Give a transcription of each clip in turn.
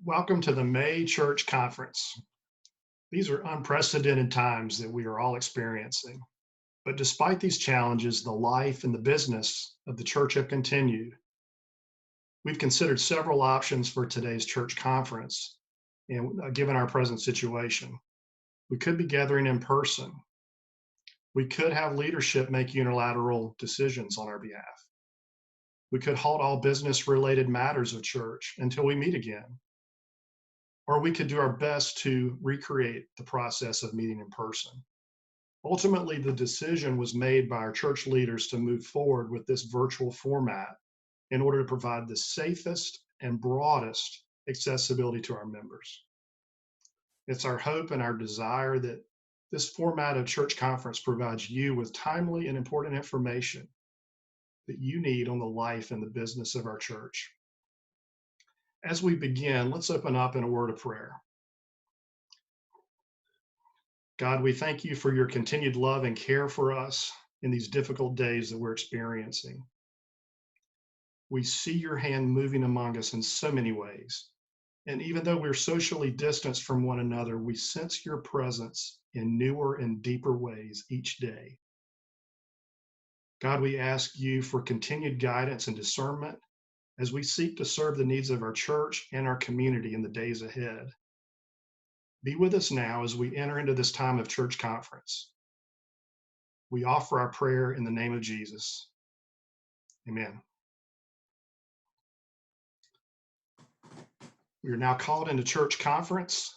Welcome to the May Church Conference. These are unprecedented times that we are all experiencing. But despite these challenges, the life and the business of the church have continued. We've considered several options for today's church conference, and given our present situation, we could be gathering in person. We could have leadership make unilateral decisions on our behalf. We could halt all business-related matters of church until we meet again. Or we could do our best to recreate the process of meeting in person. Ultimately, the decision was made by our church leaders to move forward with this virtual format in order to provide the safest and broadest accessibility to our members. It's our hope and our desire that this format of church conference provides you with timely and important information that you need on the life and the business of our church. As we begin, let's open up in a word of prayer. God, we thank you for your continued love and care for us in these difficult days that we're experiencing. We see your hand moving among us in so many ways. And even though we're socially distanced from one another, we sense your presence in newer and deeper ways each day. God, we ask you for continued guidance and discernment as we seek to serve the needs of our church and our community in the days ahead. Be with us now as we enter into this time of church conference. We offer our prayer in the name of Jesus. Amen. We are now called into church conference,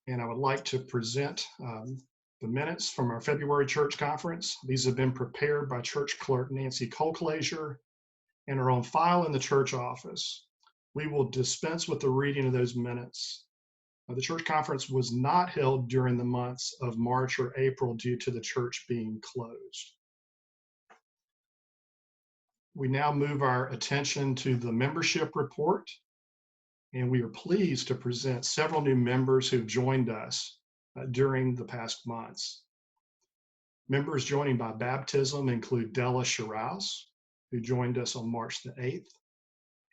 and I would like to present the minutes from our February church conference. These have been prepared by Church Clerk Nancy Colclaser and are on file in the church office. We will dispense with the reading of those minutes. The church conference was not held during the months of March or April due to the church being closed. We now move our attention to the membership report, and we are pleased to present several new members who've joined us during the past months. Members joining by baptism include Della Shiraz, who joined us on March the 8th,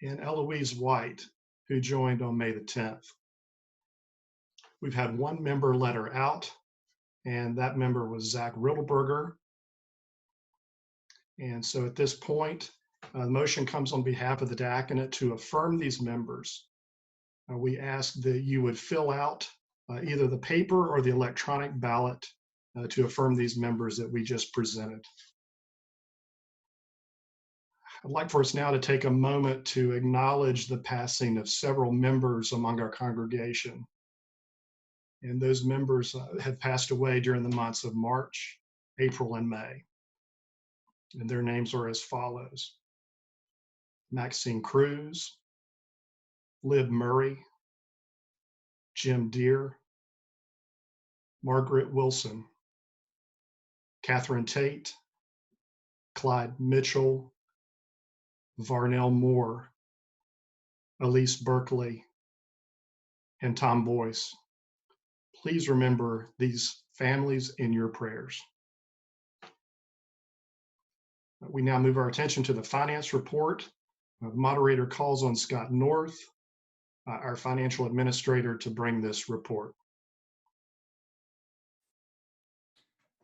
and Eloise White, who joined on May the 10th. We've had one member let her out, and that member was Zach Riddleberger. And so at this point, the motion comes on behalf of the diaconate to affirm these members. We ask that you would fill out either the paper or the electronic ballot to affirm these members that we just presented. I'd like for us now to take a moment to acknowledge the passing of several members among our congregation. And those members have passed away during the months of March, April, and May. And their names are as follows: Maxine Cruz, Lib Murray, Jim Deere, Margaret Wilson, Catherine Tate, Clyde Mitchell, Varnell Moore, Elise Berkeley, and Tom Boyce. Please remember these families in your prayers. We now move our attention to the finance report. The moderator calls on Scott North, our financial administrator, to bring this report.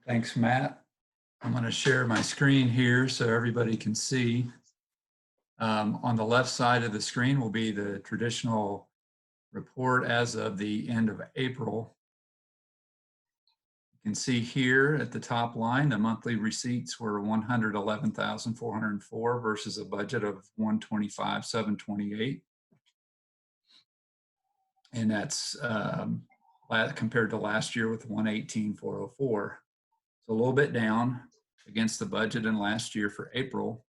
Thanks, Matt. I'm going to share my screen here so everybody can see. On the left side of the screen will be the traditional report as of the end of April. You can see here at the top line, the monthly receipts were $111,404 versus a budget of $125,728. And that's compared to last year with $118,404. So a little bit down against the budget in last year for April.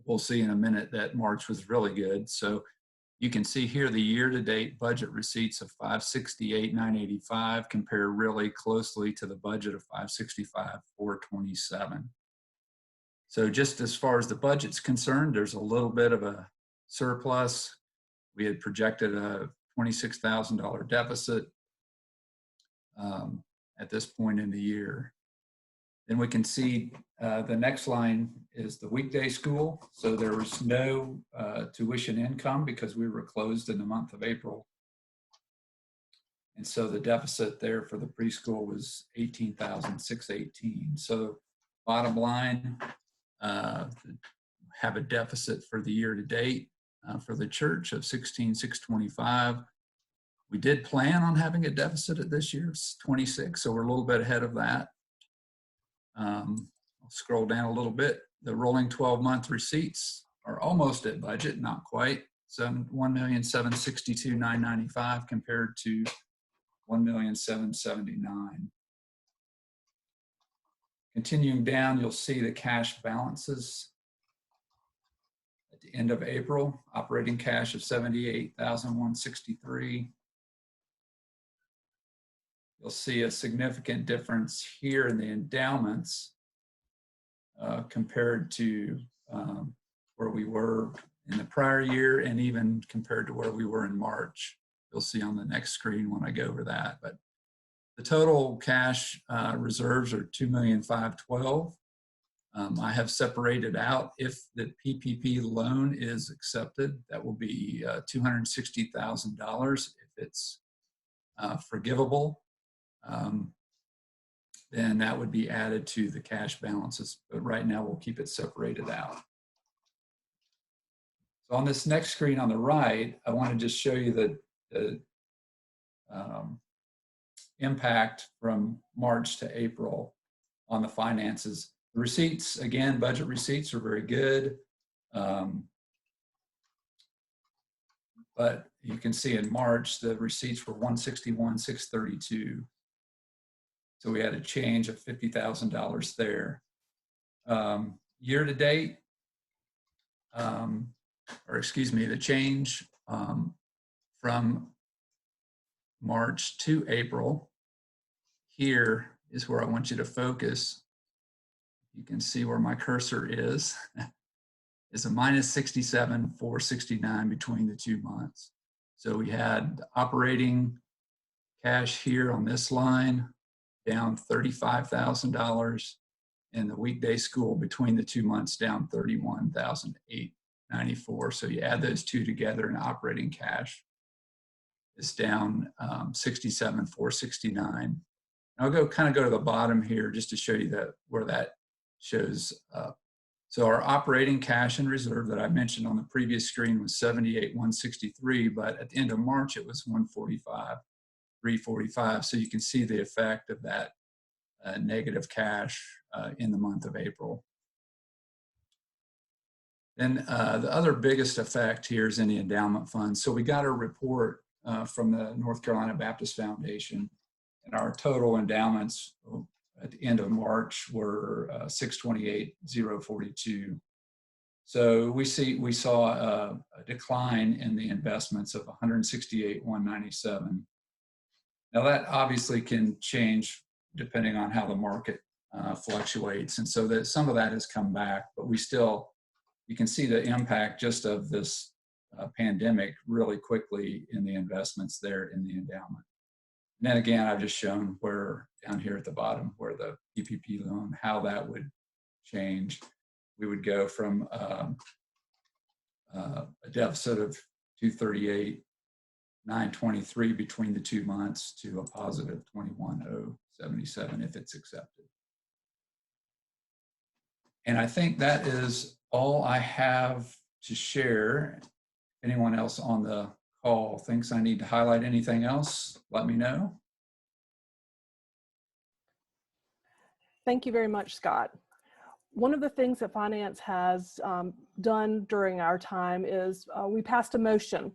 We'll see in a minute that March was really good. So you can see here the year-to-date budget receipts of $568,985 compare really closely to the budget of $565,427. So just as far as the budget's concerned, there's a little bit of a surplus. We had projected a $26,000 deficit at this point in the year. Then we can see the next line is the weekday school. So there was no tuition income because we were closed in the month of April. And so the deficit there for the preschool was $18,618. So bottom line, have a deficit for the year to date for the church of $16,625. We did plan on having a deficit at this year's 26, so we're a little bit ahead of that. I'll scroll down a little bit. The rolling 12-month receipts are almost at budget, not quite. So $1,762,995 compared to $1,779,000. Continuing down, you'll see the cash balances at the end of April. Operating cash of $78,163. You'll see a significant difference here in the endowments compared to where we were in the prior year, and even compared to where we were in March. You'll see on the next screen when I go over that. But the total cash reserves are $2,512,000. I have separated out if the PPP loan is accepted, that will be $260,000 if it's forgivable. Then that would be added to the cash balances. But right now we'll keep it separated out. So on this next screen on the right, I want to just show you the impact from March to April on the finances. The receipts, again, budget receipts are very good. But you can see in March, the receipts were $161,632. So we had a change of $50,000 there. Year to date, the change from March to April, here is where I want you to focus. You can see where my cursor is. Is a minus 67,469 between the 2 months. So we had operating cash here on this line down $35,000, and the weekday school between the 2 months down $31,894. So you add those two together, and operating cash is down $67,469. I'll go to the bottom here just to show you that where that shows up. So our operating cash and reserve that I mentioned on the previous screen was $78,163, but at the end of March it was $145,345. So you can see the effect of that negative cash in the month of April. Then the other biggest effect here is in the endowment fund. So we got a report from the North Carolina Baptist Foundation, and our total endowments at the end of March were $628,042. So we saw a decline in the investments of $168,197. Now that obviously can change depending on how the market fluctuates, and so that some of that has come back, but we still, you can see the impact just of this pandemic really quickly in the investments there in the endowment. And then again, I've just shown where down here at the bottom where the PPP loan, how that would change. We would go from a deficit of $238,923 between the 2 months to a positive $21,077 if it's accepted. And I think that is all I have to share. Anyone else on the call thinks I need to highlight anything else, let me know. Thank you very much, Scott. One of the things that Finance has done during our time is we passed a motion,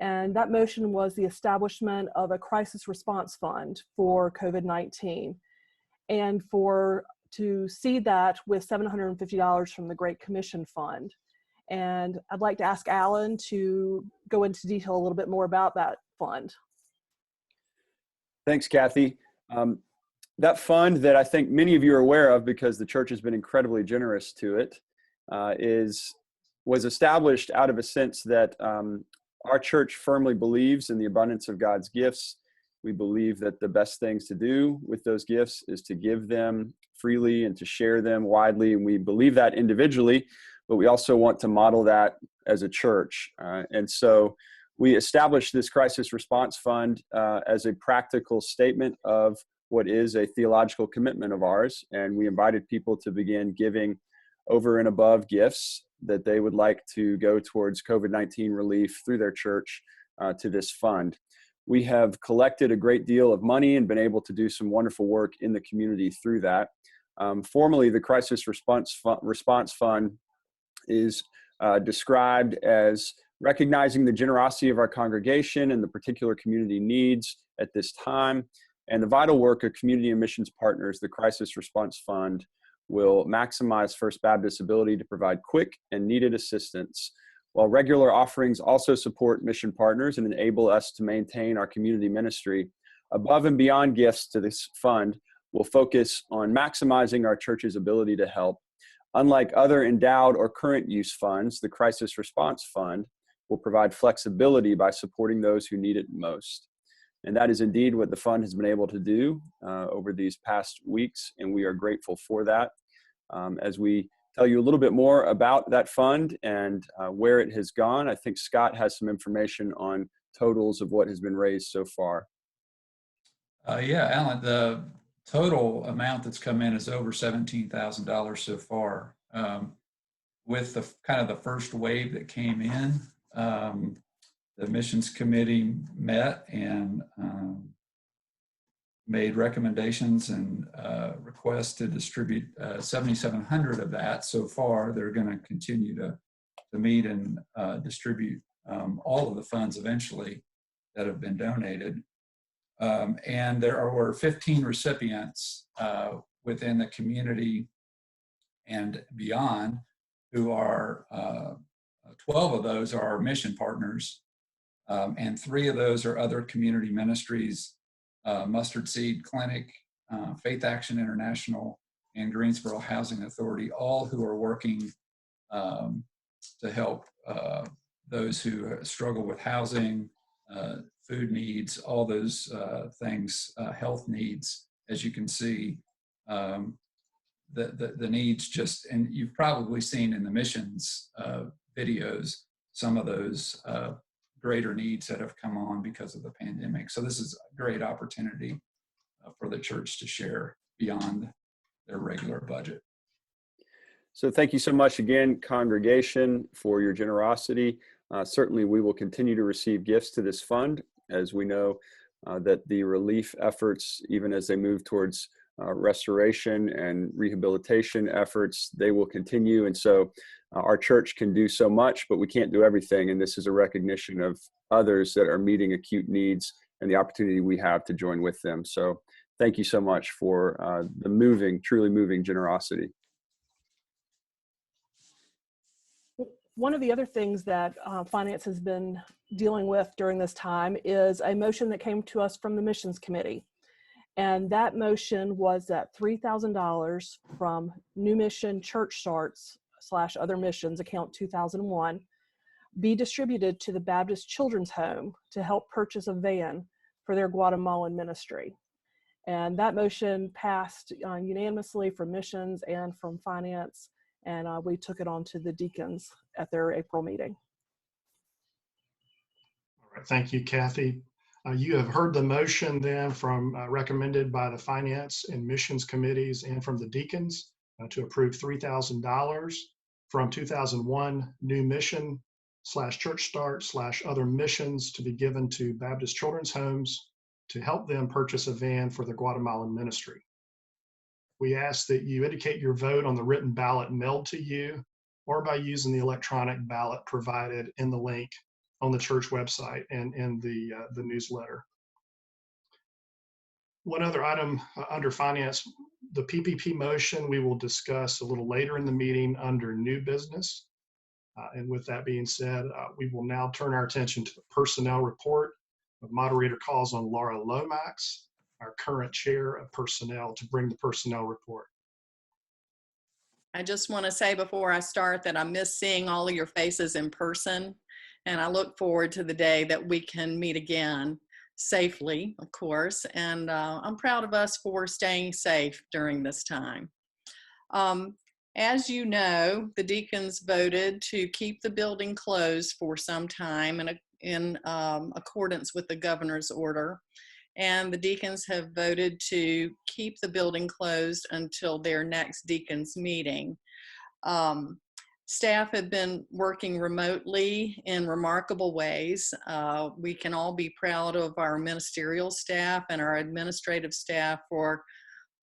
and that motion was the establishment of a crisis response fund for COVID-19, and to seed that with $750 from the Great Commission Fund. And I'd like to ask Alan to go into detail a little bit more about that fund. Thanks, Kathy. That fund that I think many of you are aware of because the church has been incredibly generous to it was established out of a sense that our church firmly believes in the abundance of God's gifts. We believe that the best things to do with those gifts is to give them freely and to share them widely. And we believe that individually, but we also want to model that as a church. And so we established this crisis response fund as a practical statement of what is a theological commitment of ours. And we invited people to begin giving over and above gifts that they would like to go towards COVID-19 relief through their church to this fund. We have collected a great deal of money and been able to do some wonderful work in the community through that. Formally, the Crisis Response Fund is described as recognizing the generosity of our congregation and the particular community needs at this time, and the vital work of community and missions partners. The Crisis Response Fund will maximize First Baptist's ability to provide quick and needed assistance, while regular offerings also support mission partners and enable us to maintain our community ministry. Above and beyond gifts to this fund, will focus on maximizing our church's ability to help. Unlike other endowed or current use funds, the Crisis Response Fund will provide flexibility by supporting those who need it most. And that is indeed what the fund has been able to do over these past weeks, and we are grateful for that. As we tell you a little bit more about that fund and where it has gone, I think Scott has some information on totals of what has been raised so far. Yeah, Alan, the total amount that's come in is over $17,000 so far. With the kind of the first wave that came in, the missions committee met and made recommendations and requests to distribute 7,700 of that so far. They're going to continue to meet and distribute all of the funds eventually that have been donated. And there were 15 recipients within the community and beyond who are, 12 of those are our mission partners, and 3 of those are other community ministries, Mustard Seed Clinic, Faith Action International, and Greensboro Housing Authority, all who are working to help those who struggle with housing, food needs, all those things, health needs. As you can see, the needs just, and you've probably seen in the missions videos, some of those greater needs that have come on because of the pandemic. So this is a great opportunity for the church to share beyond their regular budget. So thank you so much again, congregation, for your generosity. Certainly we will continue to receive gifts to this fund, as we know that the relief efforts, even as they move towards restoration and rehabilitation efforts, they will continue. And so our church can do so much, but we can't do everything. And this is a recognition of others that are meeting acute needs and the opportunity we have to join with them. So thank you so much for the truly moving generosity. One of the other things that Finance has been dealing with during this time is a motion that came to us from the Missions Committee. And that motion was that $3,000 from New Mission Church Starts / Other Missions account 2001 be distributed to the Baptist Children's Home to help purchase a van for their Guatemalan ministry. And that motion passed unanimously from Missions and from Finance, and we took it on to the deacons at their April meeting. All right, thank you, Kathy. You have heard the motion then from recommended by the Finance and Missions Committees and from the deacons to approve $3,000 from 2001 New Mission / Church Start / Other Missions to be given to Baptist Children's Homes to help them purchase a van for the Guatemalan ministry. We ask that you indicate your vote on the written ballot mailed to you or by using the electronic ballot provided in the link on the church website and in the newsletter. One other item under Finance, the PPP motion we will discuss a little later in the meeting under new business. And with that being said, we will now turn our attention to the personnel report. The moderator calls on Laura Lomax, our current chair of personnel, to bring the personnel report. I just want to say before I start that I miss seeing all of your faces in person, and I look forward to the day that we can meet again. safely, of course, and I'm proud of us for staying safe during this time. As you know, the deacons voted to keep the building closed for some time in accordance with the governor's order. And the deacons have voted to keep the building closed until their next deacons meeting. Staff have been working remotely in remarkable ways. We can all be proud of our ministerial staff and our administrative staff for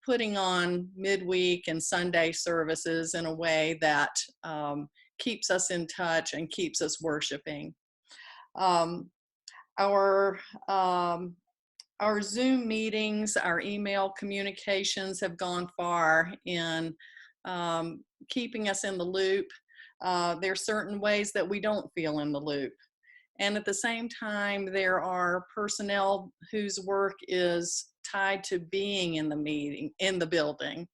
putting on midweek and Sunday services in a way that keeps us in touch and keeps us worshiping. Our Zoom meetings, our email communications have gone far in keeping us in the loop. There are certain ways that we don't feel in the loop. And at the same time, there are personnel whose work is tied to being in the building.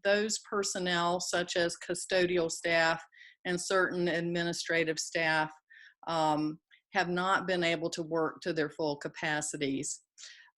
Those personnel, such as custodial staff and certain administrative staff, have not been able to work to their full capacities.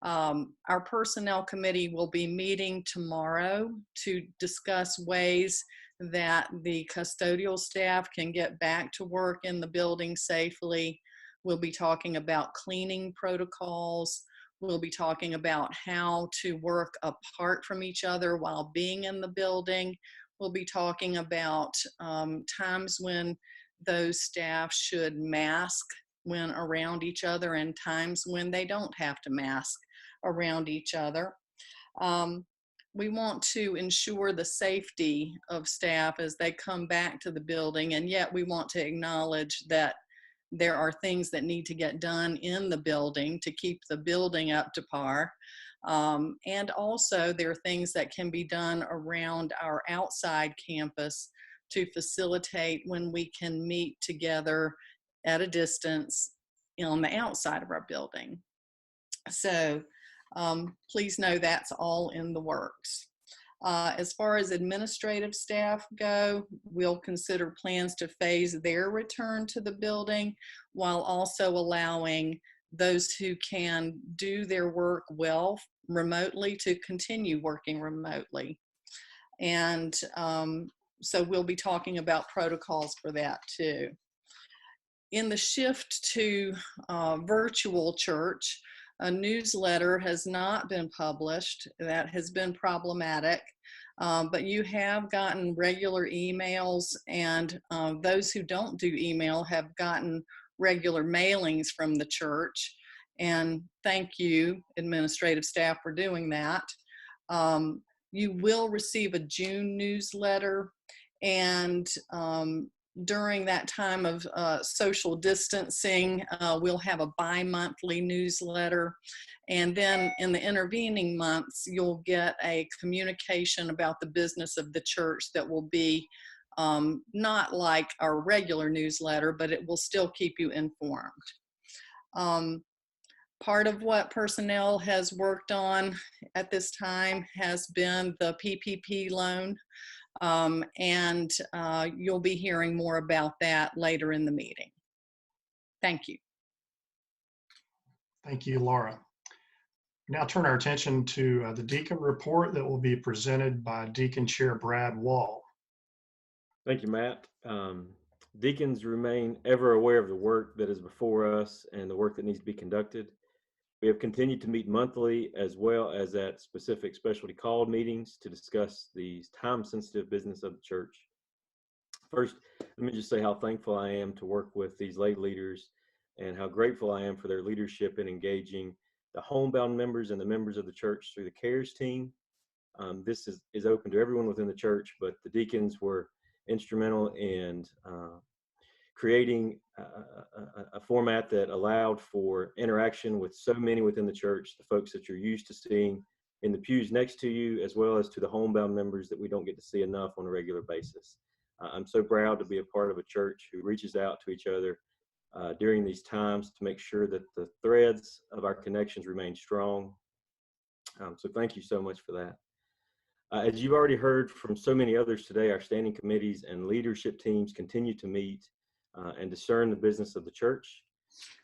Our personnel committee will be meeting tomorrow to discuss ways that the custodial staff can get back to work in the building safely. We'll be talking about cleaning protocols. We'll be talking about how to work apart from each other while being in the building. We'll be talking about times when those staff should mask when around each other and times when they don't have to mask around each other. We want to ensure the safety of staff as they come back to the building, and yet we want to acknowledge that there are things that need to get done in the building to keep the building up to par. And also there are things that can be done around our outside campus to facilitate when we can meet together at a distance on the outside of our building. So please know that's all in the works. As far as administrative staff go, we'll consider plans to phase their return to the building while also allowing those who can do their work well remotely to continue working remotely. And so we'll be talking about protocols for that too. In the shift to virtual church, a newsletter has not been published. That has been problematic, but you have gotten regular emails, and those who don't do email have gotten regular mailings from the church. And thank you, administrative staff, for doing that. You will receive a June newsletter, and during that time of social distancing, we'll have a bi-monthly newsletter. And then in the intervening months, you'll get a communication about the business of the church that will be not like our regular newsletter, but it will still keep you informed. Part of what personnel has worked on at this time has been the PPP loan. And you'll be hearing more about that later in the meeting. Thank you. Thank you, Laura. Now turn our attention to the Deacon Report that will be presented by Deacon Chair Brad Wall. Thank you, Matt. Deacons remain ever aware of the work that is before us and the work that needs to be conducted. We have continued to meet monthly as well as at specific specialty called meetings to discuss the time-sensitive business of the church. First, let me just say how thankful I am to work with these lay leaders and how grateful I am for their leadership in engaging the homebound members and the members of the church through the CARES team. This is open to everyone within the church, but the deacons were instrumental in creating a format that allowed for interaction with so many within the church, the folks that you're used to seeing in the pews next to you, as well as to the homebound members that we don't get to see enough on a regular basis. I'm so proud to be a part of a church who reaches out to each other during these times to make sure that the threads of our connections remain strong. So thank you so much for that. As you've already heard from so many others today, our standing committees and leadership teams continue to meet and discern the business of the church.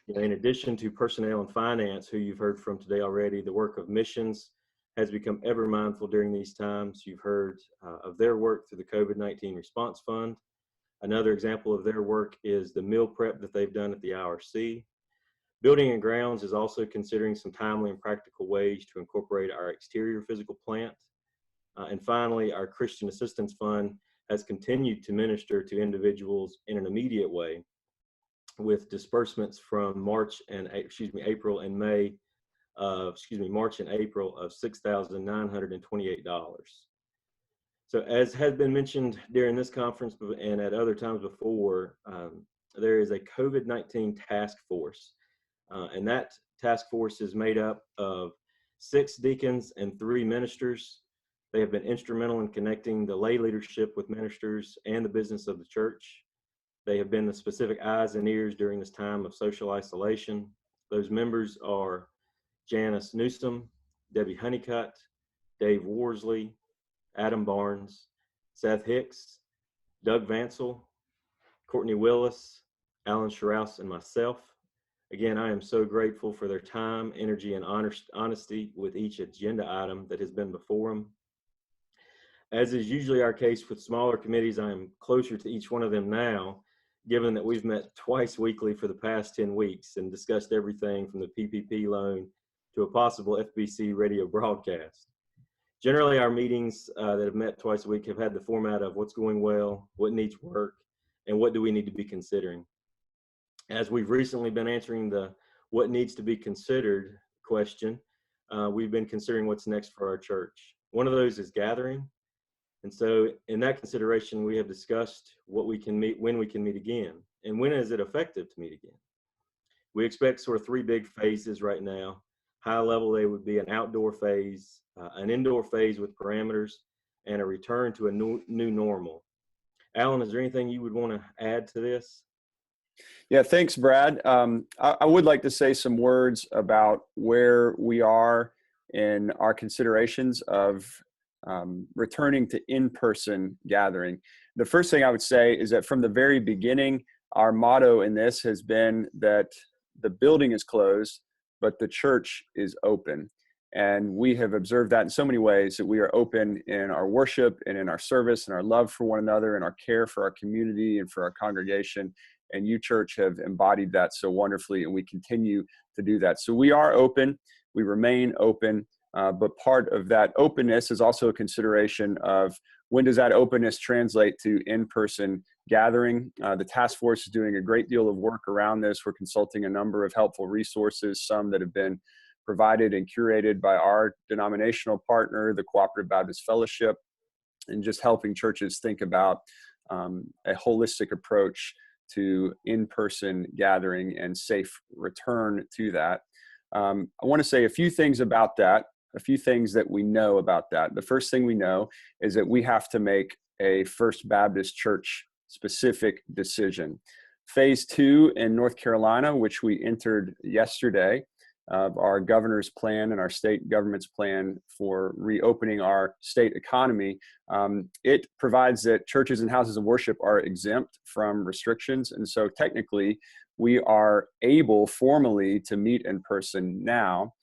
In addition to personnel and finance, who you've heard from today already, the work of missions has become ever mindful during these times. You've heard of their work through the COVID-19 Response Fund. Another example of their work is the meal prep that they've done at the IRC. Building and Grounds is also considering some timely and practical ways to incorporate our exterior physical plant. And finally, our Christian Assistance Fund has continued to minister to individuals in an immediate way with disbursements from March and April and April of $6,928. So as has been mentioned during this conference and at other times before, there is a COVID-19 task force. And that task force is made up of 6 deacons and 3 ministers. They have been instrumental in connecting the lay leadership with ministers and the business of the church. They have been the specific eyes and ears during this time of social isolation. Those members are Janice Newsom, Debbie Honeycutt, Dave Worsley, Adam Barnes, Seth Hicks, Doug Vansel, Courtney Willis, Alan Scharouse, and myself. Again, I am so grateful for their time, energy, and honesty with each agenda item that has been before them. As is usually our case with smaller committees, I am closer to each one of them now, given that we've met twice weekly for the past 10 weeks and discussed everything from the PPP loan to a possible FBC radio broadcast. Generally, our meetings that have met twice a week have had the format of what's going well, what needs work, and what do we need to be considering. As we've recently been answering the what needs to be considered question, we've been considering what's next for our church. One of those is gathering. And so in that consideration, we have discussed what we can meet, when we can meet again, and when is it effective to meet again. We expect sort of 3 big phases right now. High level, they would be an outdoor phase, an indoor phase with parameters, and a return to a new normal. Alan, is there anything you would want to add to this? Yeah, thanks, Brad. I would like to say some words about where we are in our considerations of returning to in-person gathering. The first thing I would say is that from the very beginning, our motto in this has been that the building is closed, but the church is open. And we have observed that in so many ways, that we are open in our worship and in our service and our love for one another and our care for our community and for our congregation. And you, church, have embodied that so wonderfully, and we continue to do that. So we are open, we remain open, but part of that openness is also a consideration of when does that openness translate to in-person gathering. The task force is doing a great deal of work around this. We're consulting a number of helpful resources, some that have been provided and curated by our denominational partner, the Cooperative Baptist Fellowship, and just helping churches think about a holistic approach to in-person gathering and safe return to that. I want to say a few things about that, a few things that we know about that. The first thing we know is that we have to make a First Baptist Church specific decision. Phase 2 in North Carolina, which we entered yesterday, of our governor's plan and our state government's plan for reopening our state economy, it provides that churches and houses of worship are exempt from restrictions. And so technically, we are able formally to meet in person now,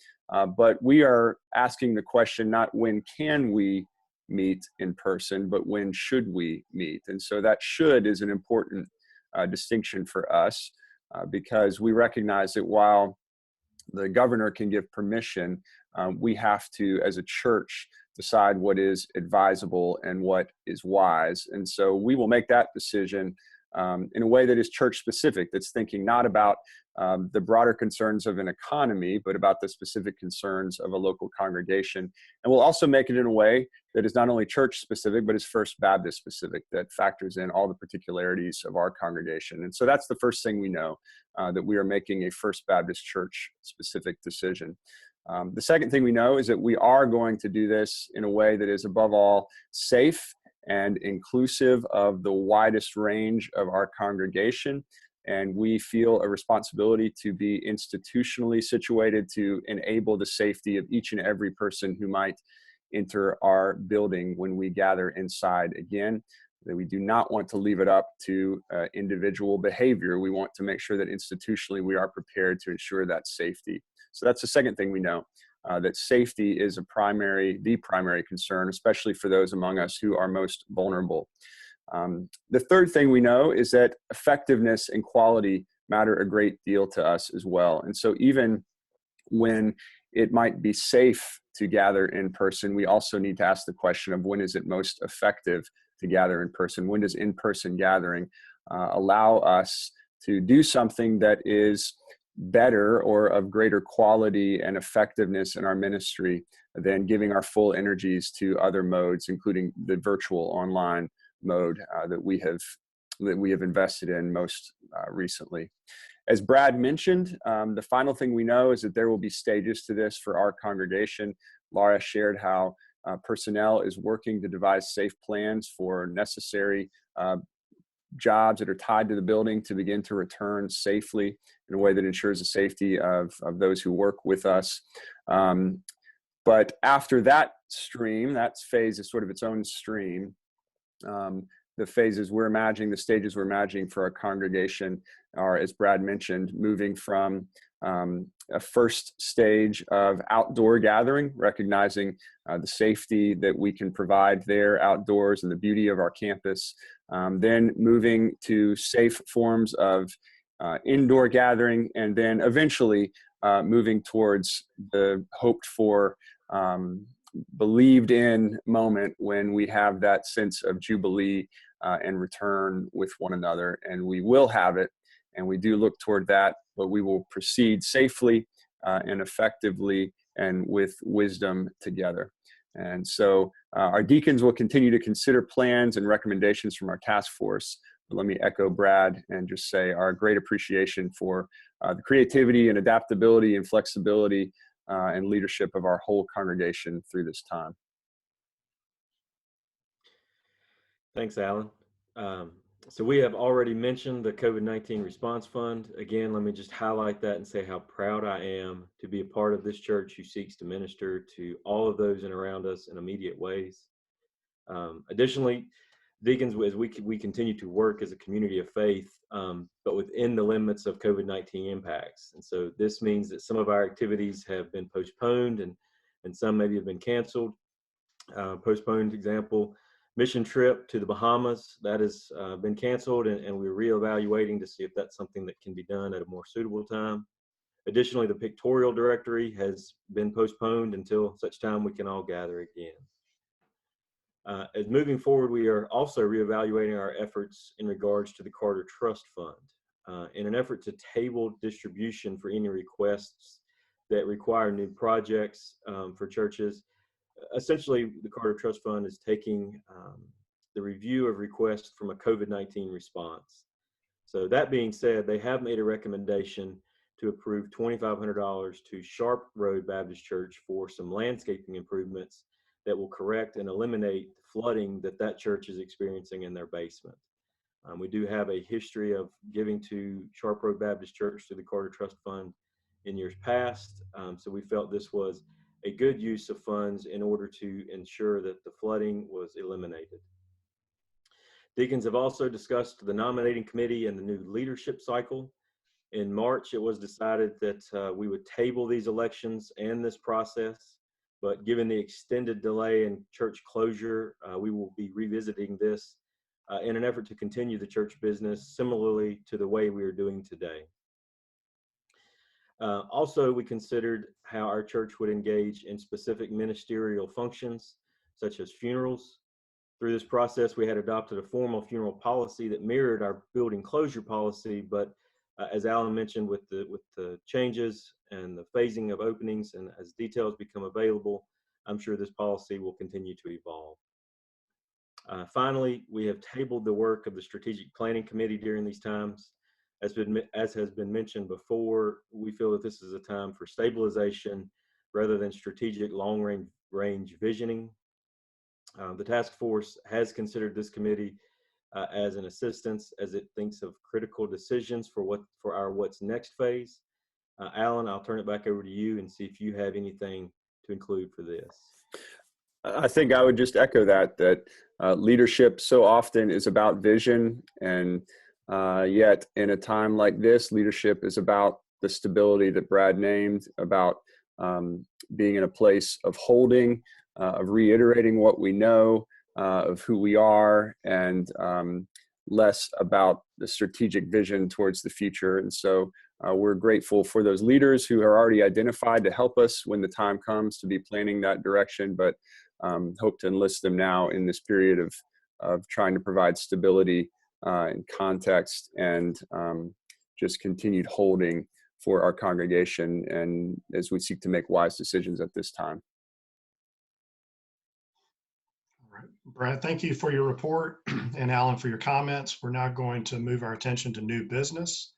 but we are asking the question, not when can we meet in person, but when should we meet? And so that should is an important distinction for us because we recognize that while the governor can give permission, we have to, as a church, decide what is advisable and what is wise. And so we will make that decision in a way that is church specific, that's thinking not about the broader concerns of an economy, but about the specific concerns of a local congregation. And we'll also make it in a way that is not only church specific, but is First Baptist specific, that factors in all the particularities of our congregation. And so that's the first thing we know, that we are making a First Baptist Church specific decision. The second thing we know is that we are going to do this in a way that is above all safe and inclusive of the widest range of our congregation. And we feel a responsibility to be institutionally situated to enable the safety of each and every person who might enter our building when we gather inside again. that we do not want to leave it up to individual behavior. We want to make sure that institutionally we are prepared to ensure that safety. So that's the second thing we know, that safety is the primary concern, especially for those among us who are most vulnerable. The third thing we know is that effectiveness and quality matter a great deal to us as well. And so even when it might be safe to gather in person, we also need to ask the question of when is it most effective to gather in person? When does in-person gathering allow us to do something that is better or of greater quality and effectiveness in our ministry than giving our full energies to other modes, including the virtual online mode that we have invested in most recently. As Brad mentioned, the final thing we know is that there will be stages to this for our congregation. Laura shared how personnel is working to devise safe plans for necessary jobs that are tied to the building to begin to return safely in a way that ensures the safety of those who work with us. But after that stream, that phase is sort of its own stream. The phases we're imagining, the stages we're imagining for our congregation are, as Brad mentioned, moving from a first stage of outdoor gathering, recognizing the safety that we can provide there outdoors and the beauty of our campus, then moving to safe forms of indoor gathering, and then eventually moving towards the hoped for believed in moment when we have that sense of jubilee and return with one another. And we will have it, and we do look toward that, but we will proceed safely and effectively and with wisdom together. And so our deacons will continue to consider plans and recommendations from our task force. But let me echo Brad and just say our great appreciation for the creativity and adaptability and flexibility and leadership of our whole congregation through this time. Thanks, Alan. So we have already mentioned the COVID-19 Response Fund. Again, let me just highlight that and say how proud I am to be a part of this church who seeks to minister to all of those in around us in immediate ways. Additionally, deacons, as we continue to work as a community of faith, but within the limits of COVID-19 impacts. And so this means that some of our activities have been postponed and some maybe have been canceled. Postponed example, mission trip to the Bahamas, that has been canceled, and we're reevaluating to see if that's something that can be done at a more suitable time. Additionally, the pictorial directory has been postponed until such time we can all gather again. As moving forward, we are also reevaluating our efforts in regards to the Carter Trust Fund in an effort to table distribution for any requests that require new projects for churches. Essentially, the Carter Trust Fund is taking the review of requests from a COVID-19 response. So that being said, they have made a recommendation to approve $2,500 to Sharp Road Baptist Church for some landscaping improvements that will correct and eliminate the flooding that church is experiencing in their basement. We do have a history of giving to Sharp Road Baptist Church through the Carter Trust Fund in years past, so we felt this was a good use of funds in order to ensure that the flooding was eliminated. Deacons have also discussed the nominating committee and the new leadership cycle. In March, it was decided that we would table these elections and this process, but given the extended delay in church closure, we will be revisiting this in an effort to continue the church business similarly to the way we are doing today. Also, we considered how our church would engage in specific ministerial functions, such as funerals. Through this process, we had adopted a formal funeral policy that mirrored our building closure policy, but as Alan mentioned, with the changes and the phasing of openings and as details become available, I'm sure this policy will continue to evolve. Finally, we have tabled the work of the Strategic Planning Committee during these times. As has been mentioned before, we feel that this is a time for stabilization rather than strategic long-range visioning. The task force has considered this committee as an assistance as it thinks of critical decisions for our what's next phase. Alan, I'll turn it back over to you and see if you have anything to include for this. I think I would just echo that leadership so often is about vision, and yet in a time like this, leadership is about the stability that Brad named, about being in a place of holding, of reiterating what we know, of who we are, and less about the strategic vision towards the future. And so we're grateful for those leaders who are already identified to help us when the time comes to be planning that direction, but hope to enlist them now in this period of trying to provide stability and context, and just continued holding for our congregation, and as we seek to make wise decisions at this time. All right. Brad, thank you for your report, and Alan for your comments. We're now going to move our attention to new business,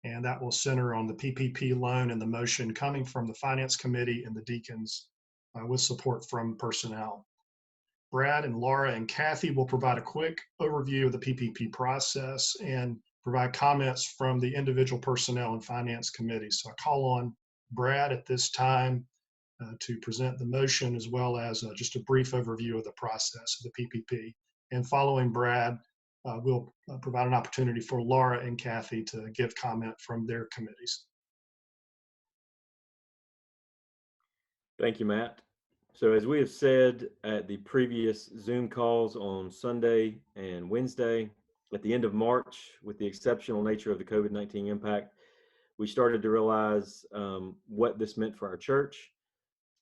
and that will center on the PPP loan and the motion coming from the Finance Committee and the deacons with support from personnel. Brad and Laura and Kathy will provide a quick overview of the PPP process and provide comments from the individual personnel and finance committees. So I call on Brad at this time to present the motion, as well as just a brief overview of the process of the PPP. And following Brad, we'll provide an opportunity for Laura and Kathy to give comment from their committees. Thank you, Matt. So as we have said at the previous Zoom calls on Sunday and Wednesday, at the end of March, with the exceptional nature of the COVID-19 impact, we started to realize what this meant for our church.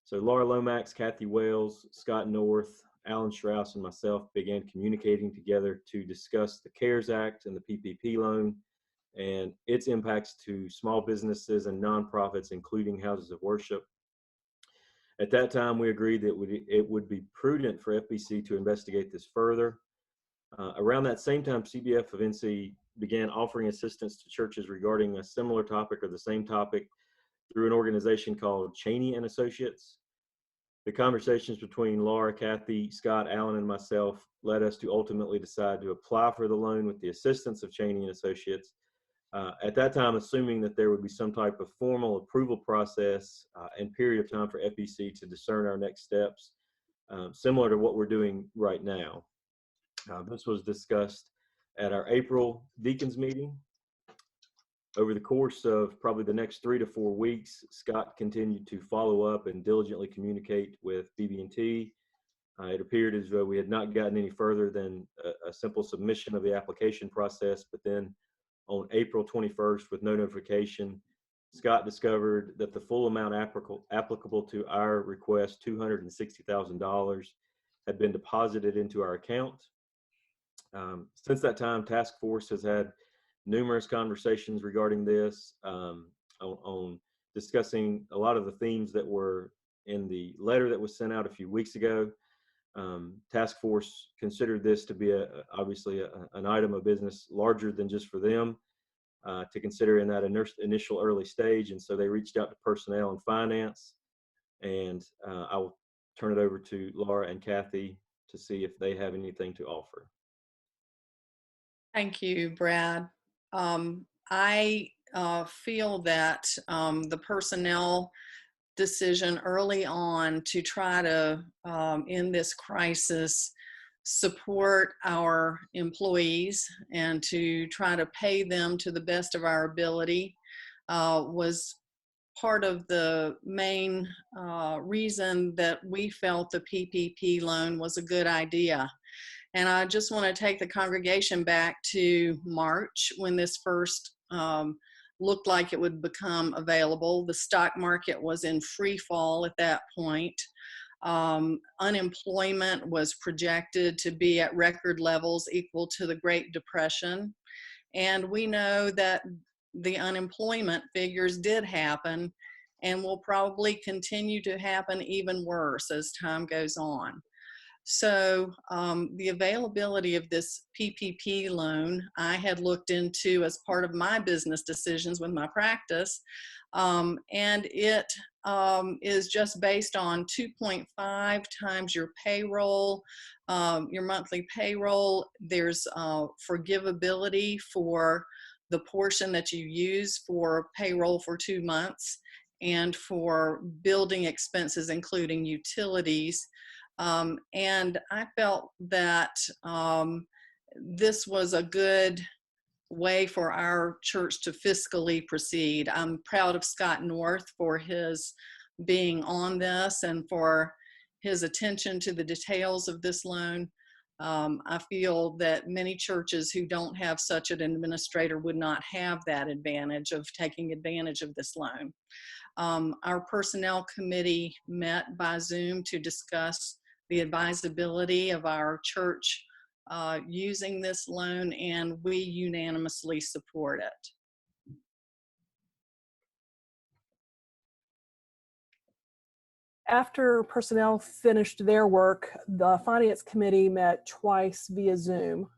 So Laura Lomax, Kathy Wales, Scott North, Alan Strauss, and myself began communicating together to discuss the CARES Act and the PPP loan and its impacts to small businesses and nonprofits, including houses of worship. At that time, we agreed that it would be prudent for FBC to investigate this further. Around that same time, CBF of NC began offering assistance to churches regarding a similar topic or the same topic through an organization called Cheney and Associates. The conversations between Laura, Kathy, Scott, Alan, and myself led us to ultimately decide to apply for the loan with the assistance of Cheney and Associates. At that time, assuming that there would be some type of formal approval process and period of time for FBC to discern our next steps, similar to what we're doing right now. This was discussed at our April deacons meeting. Over the course of probably the next 3 to 4 weeks, Scott continued to follow up and diligently communicate with BB&T. It appeared as though we had not gotten any further than a simple submission of the application process, but then on April 21st, with no notification, Scott discovered that the full amount applicable to our request, $260,000, had been deposited into our account. Since that time, task force has had numerous conversations regarding this, on discussing a lot of the themes that were in the letter that was sent out a few weeks ago. Task force considered this to be obviously an item of business larger than just for them to consider in that initial early stage, and so they reached out to personnel and finance, and I will turn it over to Laura and Kathy to see if they have anything to offer. Thank you, Brad. I feel that the personnel decision early on to try to, in this crisis, support our employees and to try to pay them to the best of our ability was part of the main reason that we felt the PPP loan was a good idea. And I just want to take the congregation back to March when this first looked like it would become available. The stock market was in free fall at that point. Unemployment was projected to be at record levels equal to the Great Depression. And we know that the unemployment figures did happen and will probably continue to happen even worse as time goes on. So the availability of this PPP loan, I had looked into as part of my business decisions with my practice, and it is just based on 2.5 times your payroll, your monthly payroll. There's forgivability for the portion that you use for payroll for 2 months and for building expenses, including utilities. And I felt that this was a good way for our church to fiscally proceed. I'm proud of Scott North for his being on this and for his attention to the details of this loan. I feel that many churches who don't have such an administrator would not have that advantage of taking advantage of this loan. Our personnel committee met by Zoom to discuss the advisability of our church using this loan, and we unanimously support it. After personnel finished their work, the finance committee met twice via Zoom,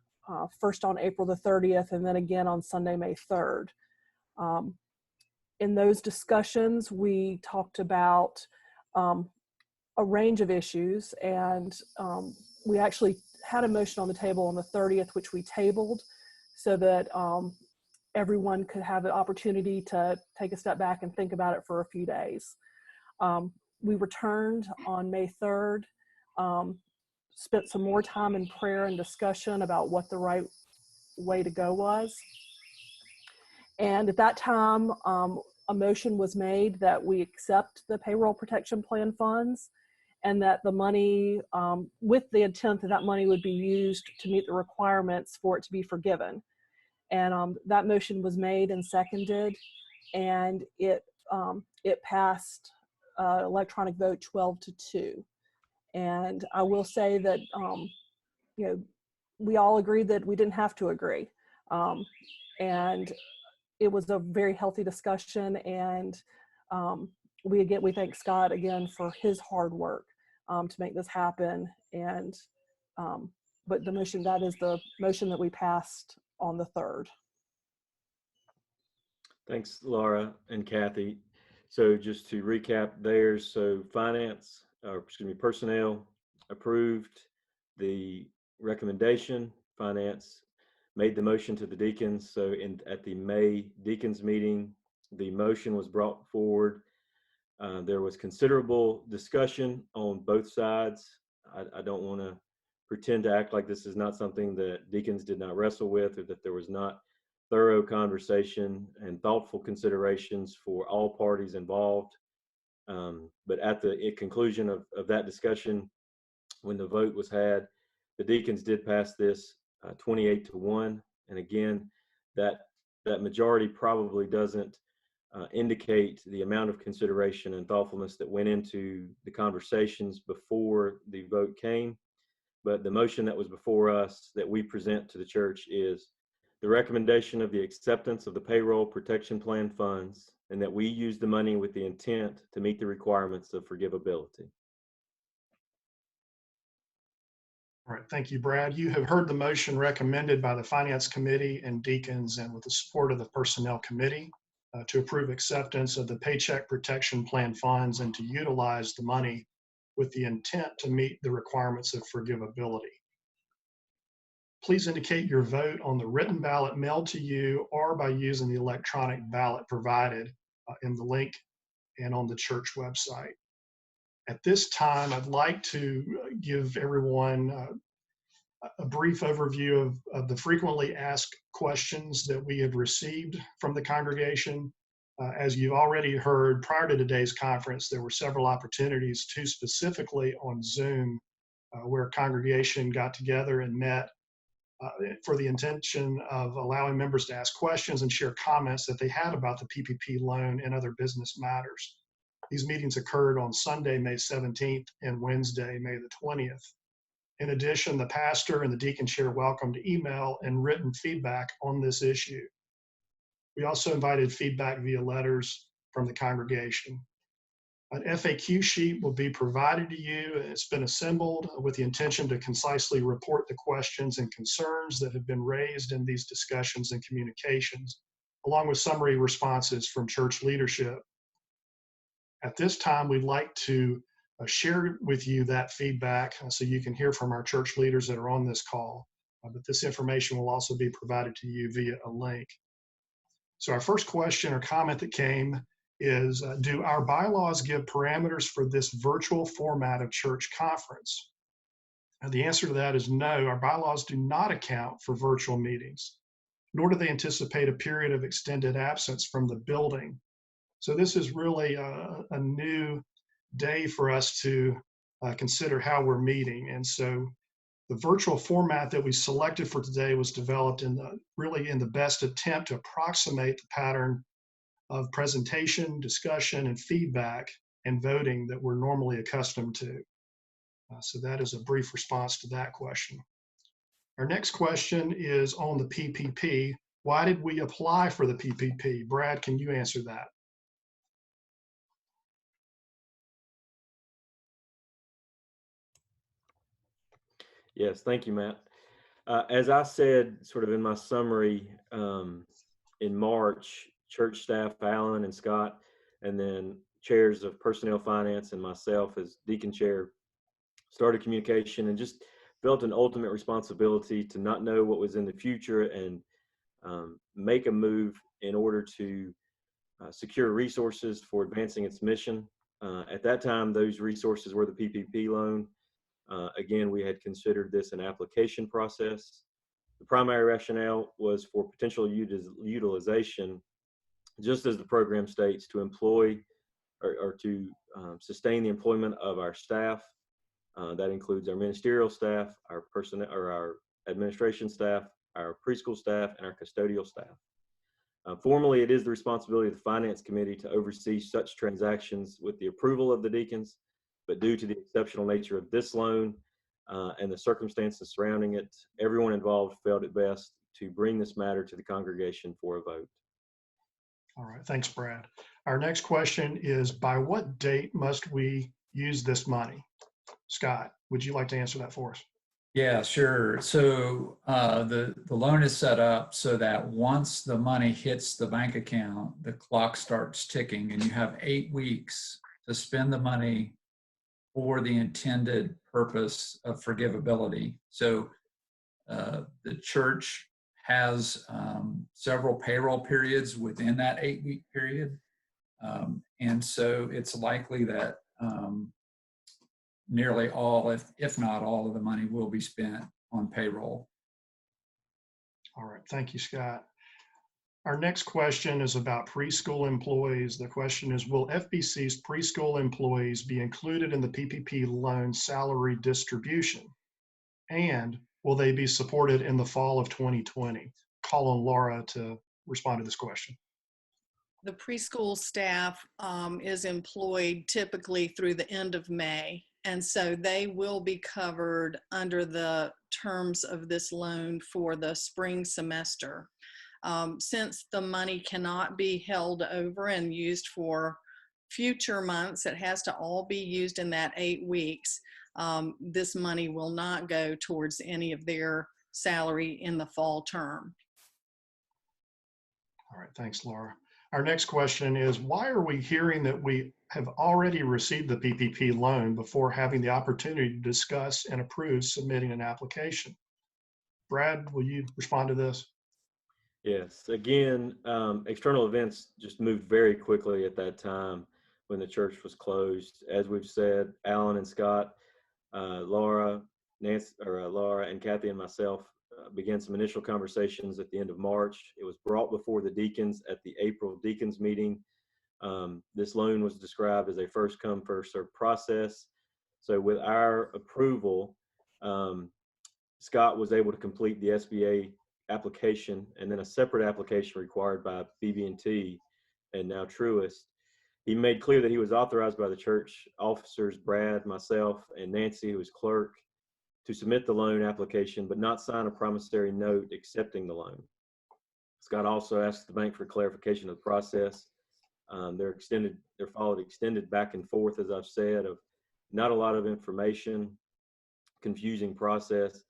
first on April the 30th and then again on Sunday, May 3rd. In those discussions, we talked about a range of issues, and we actually had a motion on the table on the 30th, which we tabled so that everyone could have the opportunity to take a step back and think about it for a few days. We returned on May 3rd, spent some more time in prayer and discussion about what the right way to go was. And at that time, a motion was made that we accept the payroll protection plan funds, and that the money, with the intent that that money would be used to meet the requirements for it to be forgiven. And that motion was made and seconded, and it passed electronic vote 12-2. And I will say that we all agreed that we didn't have to agree, and it was a very healthy discussion. And we thank Scott again for his hard work to make this happen. And but the motion, that is the motion that we passed on the 3rd. Thanks, Laura and Kathy. So just to recap theirs, so personnel approved the recommendation. Finance made the motion to the deacons. So at the May deacons meeting, the motion was brought forward. There was considerable discussion on both sides. I don't want to pretend to act like this is not something that deacons did not wrestle with, or that there was not thorough conversation and thoughtful considerations for all parties involved. But at the conclusion of that discussion, when the vote was had, the deacons did pass this 28-1. And again, that majority probably doesn't indicate the amount of consideration and thoughtfulness that went into the conversations before the vote came. But the motion that was before us that we present to the church is the recommendation of the acceptance of the payroll protection plan funds, and that we use the money with the intent to meet the requirements of forgivability. All right, thank you, Brad. You have heard the motion recommended by the Finance Committee and deacons, and with the support of the Personnel Committee, to approve acceptance of the Paycheck Protection Plan funds and to utilize the money with the intent to meet the requirements of forgivability. Please indicate your vote on the written ballot mailed to you or by using the electronic ballot provided in the link and on the church website. At this time, I'd like to give everyone a brief overview of the frequently asked questions that we have received from the congregation. As you've already heard, prior to today's conference, there were several opportunities, two specifically on Zoom, where a congregation got together and met for the intention of allowing members to ask questions and share comments that they had about the PPP loan and other business matters. These meetings occurred on Sunday, May 17th and Wednesday, May the 20th. In addition, the pastor and the deacon chair welcomed email and written feedback on this issue. We also invited feedback via letters from the congregation. An FAQ sheet will be provided to you. It's been assembled with the intention to concisely report the questions and concerns that have been raised in these discussions and communications, along with summary responses from church leadership. At this time, we'd like to share with you that feedback so you can hear from our church leaders that are on this call. But this information will also be provided to you via a link. So our first question or comment that came is, do our bylaws give parameters for this virtual format of church conference? And the answer to that is no, our bylaws do not account for virtual meetings, nor do they anticipate a period of extended absence from the building. So this is really a new day for us to consider how we're meeting. And so the virtual format that we selected for today was developed really in the best attempt to approximate the pattern of presentation, discussion, and feedback and voting that we're normally accustomed to. So that is a brief response to that question. Our next question is on the PPP. Why did we apply for the PPP? Brad, can you answer that? Yes, thank you, Matt. As I said, sort of in my summary, in March, church staff, Alan and Scott, and then chairs of personnel finance and myself as deacon chair, started communication and just felt an ultimate responsibility to not know what was in the future and make a move in order to secure resources for advancing its mission. At that time, those resources were the PPP loan. Again, we had considered this an application process. The primary rationale was for potential utilization, just as the program states, to employ or to sustain the employment of our staff. That includes our ministerial staff, our personnel or our administration staff, our preschool staff, and our custodial staff. Formally, it is the responsibility of the Finance Committee to oversee such transactions with the approval of the deacons, but due to the exceptional nature of this loan and the circumstances surrounding it, everyone involved felt it best to bring this matter to the congregation for a vote. All right, thanks, Brad. Our next question is, by what date must we use this money? Scott, would you like to answer that for us? Yeah, sure. So the loan is set up so that once the money hits the bank account, the clock starts ticking, and you have 8 weeks to spend the money for the intended purpose of forgivability. So the church has several payroll periods within that 8-week period. And so it's likely that nearly all, if not all of the money will be spent on payroll. All right, thank you, Scott. Our next question is about preschool employees. The question is, will FBC's preschool employees be included in the PPP loan salary distribution? And will they be supported in the fall of 2020? Call on Laura to respond to this question. The preschool staff is employed typically through the end of May. And so they will be covered under the terms of this loan for the spring semester. Since the money cannot be held over and used for future months, it has to all be used in that 8 weeks. This money will not go towards any of their salary in the fall term. All right, thanks, Laura. Our next question is, why are we hearing that we have already received the PPP loan before having the opportunity to discuss and approve submitting an application? Brad, will you respond to this? Yes, again, external events just moved very quickly at that time when the church was closed. As we've said, Alan and Scott, Laura, Laura and Kathy and myself began some initial conversations at the end of March. It was brought before the deacons at the April deacons meeting. This loan was described as a first come, first served process. So with our approval, Scott was able to complete the SBA application and then a separate application required by BB&T and now Truist. He made clear that he was authorized by the church officers, Brad, myself, and Nancy, who was clerk, to submit the loan application, but not sign a promissory note accepting the loan. Scott also asked the bank for clarification of the process. There followed extended back and forth, as I've said, of not a lot of information, confusing process.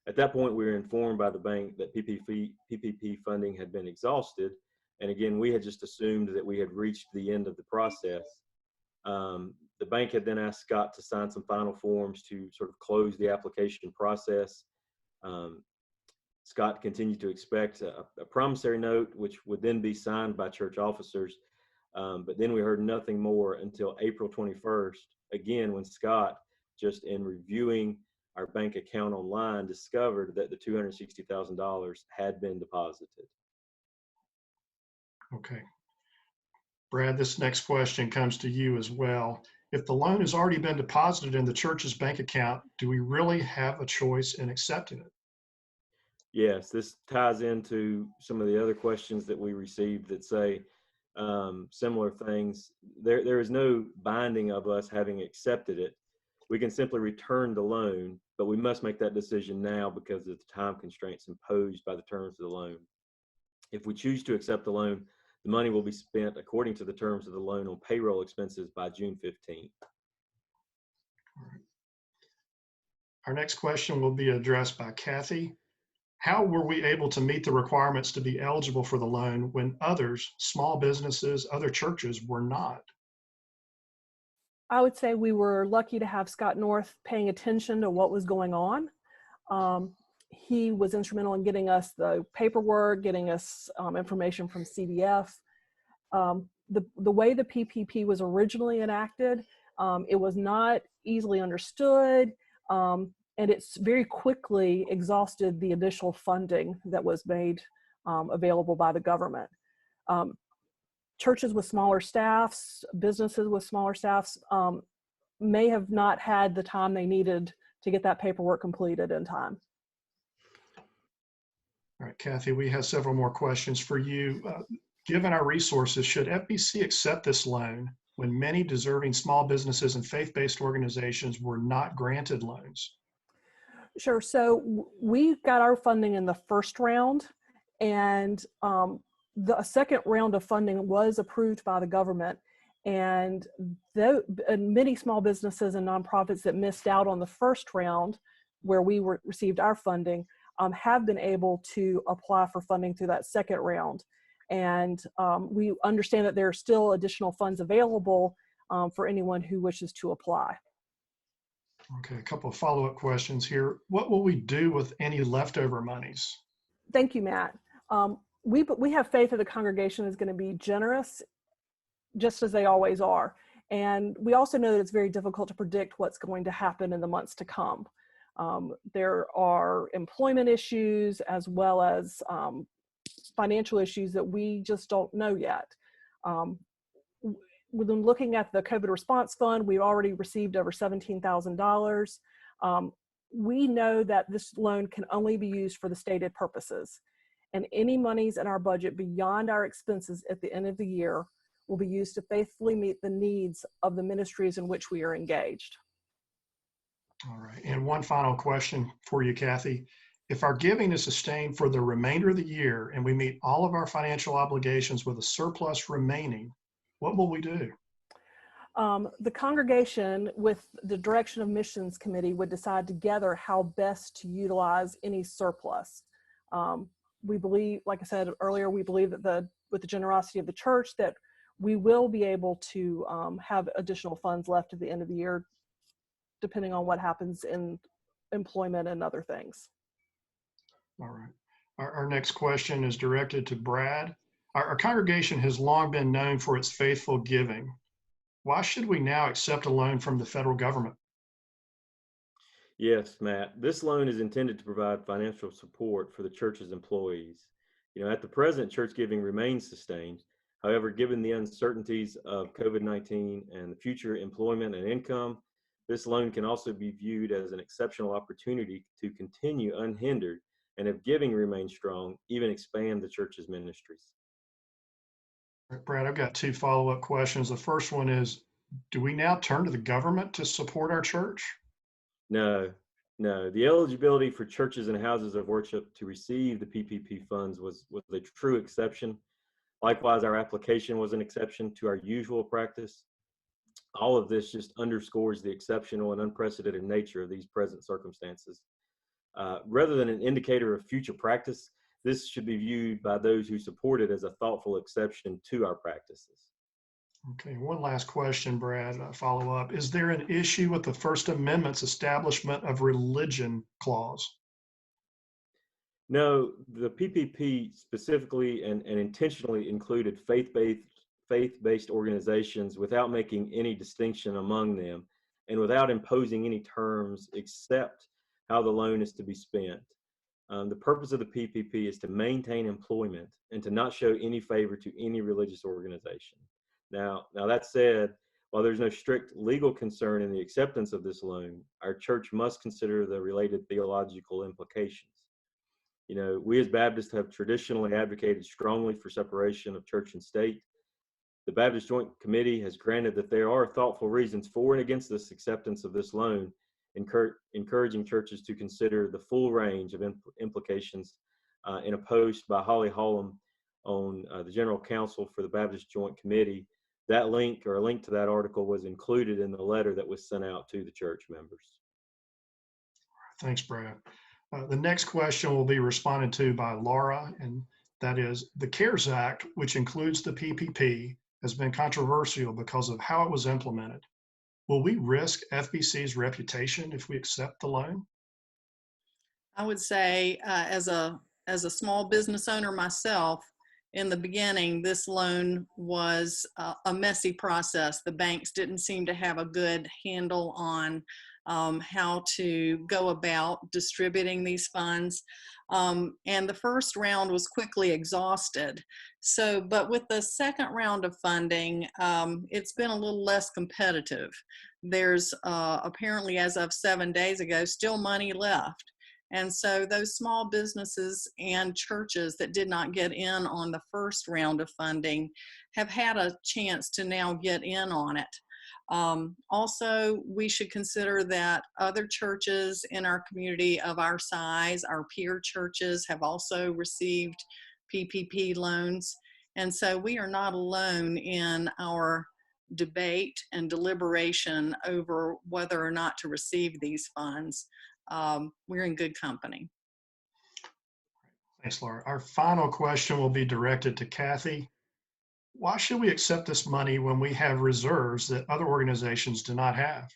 At that point, we were informed by the bank that PPP funding had been exhausted. And again, we had just assumed that we had reached the end of the process. The bank had then asked Scott to sign some final forms to sort of close the application process. Scott continued to expect a promissory note, which would then be signed by church officers. But then we heard nothing more until April 21st, again, when Scott, just in reviewing our bank account online discovered that the $260,000 had been deposited. Okay. Brad, this next question comes to you as well. If the loan has already been deposited in the church's bank account, do we really have a choice in accepting it? Yes, this ties into some of the other questions that we received that say similar things. There is no binding of us having accepted it. We can simply return the loan, but we must make that decision now because of the time constraints imposed by the terms of the loan. If we choose to accept the loan, the money will be spent according to the terms of the loan on payroll expenses by June 15th. Our next question will be addressed by Kathy. How were we able to meet the requirements to be eligible for the loan when others, small businesses, other churches, were not? I would say we were lucky to have Scott North paying attention to what was going on. He was instrumental in getting us the paperwork, getting us information from CDF. The way the PPP was originally enacted, it was not easily understood, and it's very quickly exhausted the initial funding that was made available by the government. Churches with smaller staffs, businesses with smaller staffs may have not had the time they needed to get that paperwork completed in time. All right, Kathy, we have several more questions for you. Given our resources, should FBC accept this loan when many deserving small businesses and faith-based organizations were not granted loans? Sure. So we got our funding in the first round, and the second round of funding was approved by the government. And many small businesses and nonprofits that missed out on the first round, where we received our funding, have been able to apply for funding through that second round. And we understand that there are still additional funds available for anyone who wishes to apply. Okay, a couple of follow-up questions here. What will we do with any leftover monies? Thank you, Matt. We have faith that the congregation is going to be generous, just as they always are. And we also know that it's very difficult to predict what's going to happen in the months to come. There are employment issues as well as financial issues that we just don't know yet. When looking at the COVID response fund, we've already received over $17,000. We know that this loan can only be used for the stated purposes, and any monies in our budget beyond our expenses at the end of the year will be used to faithfully meet the needs of the ministries in which we are engaged. All right, and one final question for you, Kathy. If our giving is sustained for the remainder of the year and we meet all of our financial obligations with a surplus remaining, what will we do? The congregation, with the direction of missions committee, would decide together how best to utilize any surplus. We believe, like I said earlier, we believe that with the generosity of the church, that we will be able to have additional funds left at the end of the year, depending on what happens in employment and other things. All right. Our next question is directed to Brad. Our congregation has long been known for its faithful giving. Why should we now accept a loan from the federal government? Yes, Matt. This loan is intended to provide financial support for the church's employees. At the present, church giving remains sustained. However, given the uncertainties of COVID-19 and the future employment and income, this loan can also be viewed as an exceptional opportunity to continue unhindered, and if giving remains strong, even expand the church's ministries. Brad, I've got two follow-up questions. The first one is, do we now turn to the government to support our church? No. The eligibility for churches and houses of worship to receive the PPP funds was a true exception. Likewise, our application was an exception to our usual practice. All of this just underscores the exceptional and unprecedented nature of these present circumstances. Rather than an indicator of future practice, this should be viewed by those who support it as a thoughtful exception to our practices. Okay, one last question, Brad, follow up. Is there an issue with the First Amendment's establishment of religion clause? No, the PPP specifically and intentionally included faith-based organizations without making any distinction among them and without imposing any terms except how the loan is to be spent. The purpose of the PPP is to maintain employment and to not show any favor to any religious organization. Now that said, while there's no strict legal concern in the acceptance of this loan, our church must consider the related theological implications. You know, we as Baptists have traditionally advocated strongly for separation of church and state. The Baptist Joint Committee has granted that there are thoughtful reasons for and against this acceptance of this loan, encouraging churches to consider the full range of implications in a post by Holly Hollum on the General Counsel for the Baptist Joint Committee. That link, or a link to that article, was included in the letter that was sent out to the church members. Thanks, Brad. The next question will be responded to by Laura, and that is, the CARES Act, which includes the PPP, has been controversial because of how it was implemented. Will we risk FBC's reputation if we accept the loan? I would say, as a small business owner myself, in the beginning, this loan was a messy process. The banks didn't seem to have a good handle on how to go about distributing these funds. And the first round was quickly exhausted. So, but with the second round of funding, it's been a little less competitive. There's apparently, as of 7 days ago, still money left. And so those small businesses and churches that did not get in on the first round of funding have had a chance to now get in on it. Also, we should consider that other churches in our community of our size, our peer churches, have also received PPP loans. And so we are not alone in our debate and deliberation over whether or not to receive these funds. We're in good company. Thanks, Laura. Our final question will be directed to Kathy. Why should we accept this money when we have reserves that other organizations do not have?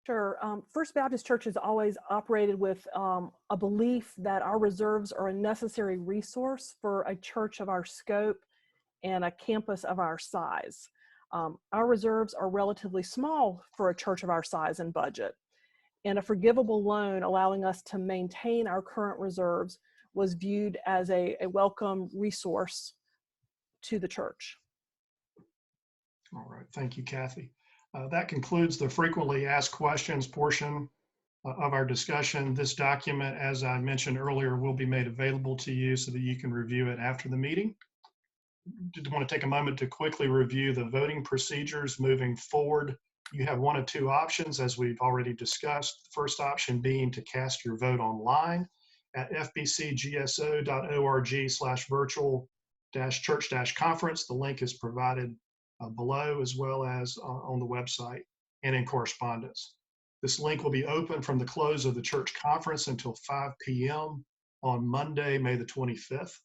Sure. First Baptist Church has always operated with a belief that our reserves are a necessary resource for a church of our scope and a campus of our size. Our reserves are relatively small for a church of our size and budget, and a forgivable loan allowing us to maintain our current reserves was viewed as a welcome resource to the church. All right, thank you, Kathy. That concludes the frequently asked questions portion of our discussion. This document, as I mentioned earlier, will be made available to you so that you can review it after the meeting. Did want to take a moment to quickly review the voting procedures moving forward. You have one of two options, as we've already discussed. The first option being to cast your vote online at fbcgso.org/virtual-church-conference. The link is provided below, as well as on the website and in correspondence. This link will be open from the close of the church conference until 5 p.m. on Monday, May the 25th.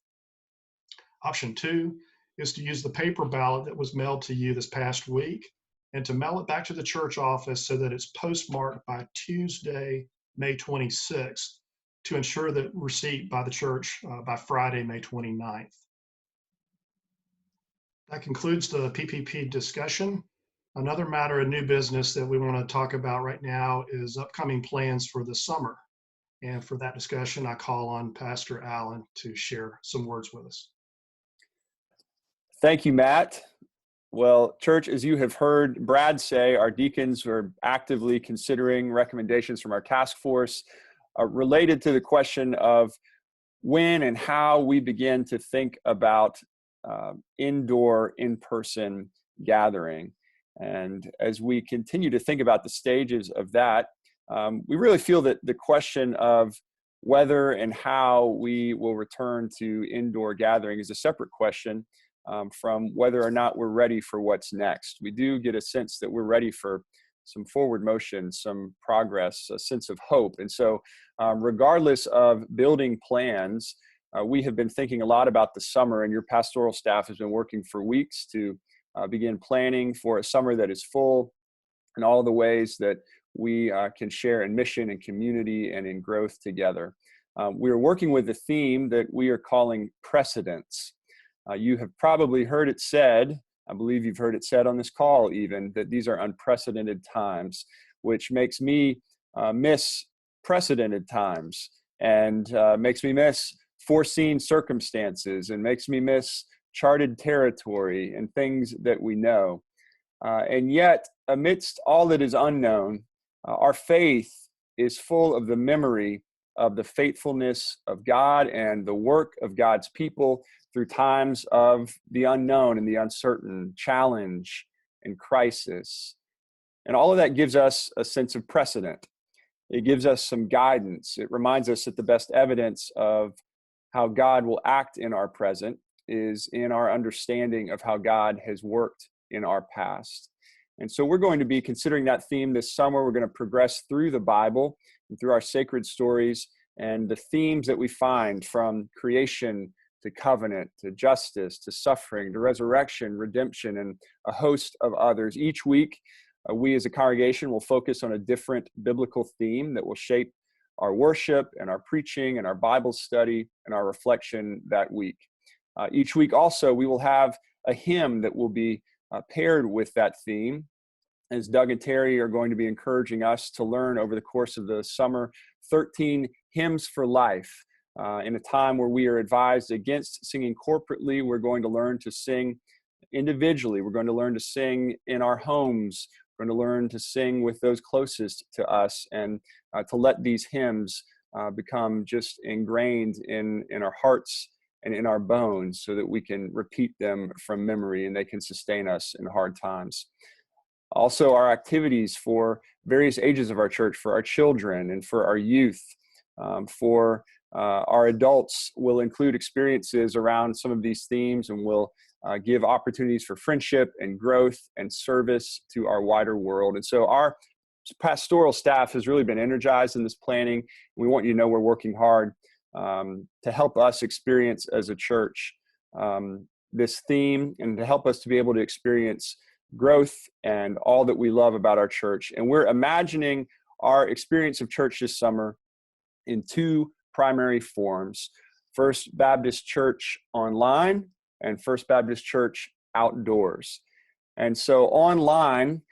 Option two is to use the paper ballot that was mailed to you this past week and to mail it back to the church office so that it's postmarked by Tuesday, May 26th, to ensure that receipt by the church by Friday, May 29th. That concludes the PPP discussion. Another matter of new business that we want to talk about right now is upcoming plans for the summer. And for that discussion, I call on Pastor Allen to share some words with us. Thank you, Matt. Well, church, as you have heard Brad say, our deacons are actively considering recommendations from our task force related to the question of when and how we begin to think about indoor, in-person gathering. And as we continue to think about the stages of that, we really feel that the question of whether and how we will return to indoor gathering is a separate question from whether or not we're ready for what's next. We do get a sense that we're ready for some forward motion, some progress, a sense of hope. And so regardless of building plans, we have been thinking a lot about the summer, and your pastoral staff has been working for weeks to begin planning for a summer that is full in all the ways that we can share in mission and community and in growth together. We are working with a theme that we are calling precedents. You have probably heard it said, I believe you've heard it said on this call even, that these are unprecedented times, which makes me miss unprecedented times, and makes me miss foreseen circumstances, and makes me miss charted territory and things that we know. And yet, amidst all that is unknown, our faith is full of the memory of the faithfulness of God and the work of God's people through times of the unknown and the uncertain, challenge and crisis. And all of that gives us a sense of precedent. It gives us some guidance. It reminds us that the best evidence of how God will act in our present is in our understanding of how God has worked in our past. And so we're going to be considering that theme this summer. We're going to progress through the Bible and through our sacred stories and the themes that we find, from creation to covenant to justice to suffering to resurrection, redemption, and a host of others. Each week, we as a congregation will focus on a different biblical theme that will shape our worship and our preaching and our Bible study and our reflection that week. Each week also, we will have a hymn that will be paired with that theme, as Doug and Terry are going to be encouraging us to learn over the course of the summer 13 hymns for life. In a time where we are advised against singing corporately, we're going to learn to sing individually. We're going to learn to sing in our homes. We're going to learn to sing with those closest to us, and to let these hymns become just ingrained in our hearts and in our bones, so that we can repeat them from memory and they can sustain us in hard times. Also, our activities for various ages of our church, for our children and for our youth, for our adults, will include experiences around some of these themes, and will give opportunities for friendship and growth and service to our wider world. And so our pastoral staff has really been energized in this planning. We want you to know we're working hard to help us experience as a church this theme, and to help us to be able to experience growth and all that we love about our church. And we're imagining our experience of church this summer in two primary forms: First Baptist Church online and First Baptist Church outdoors. And so online,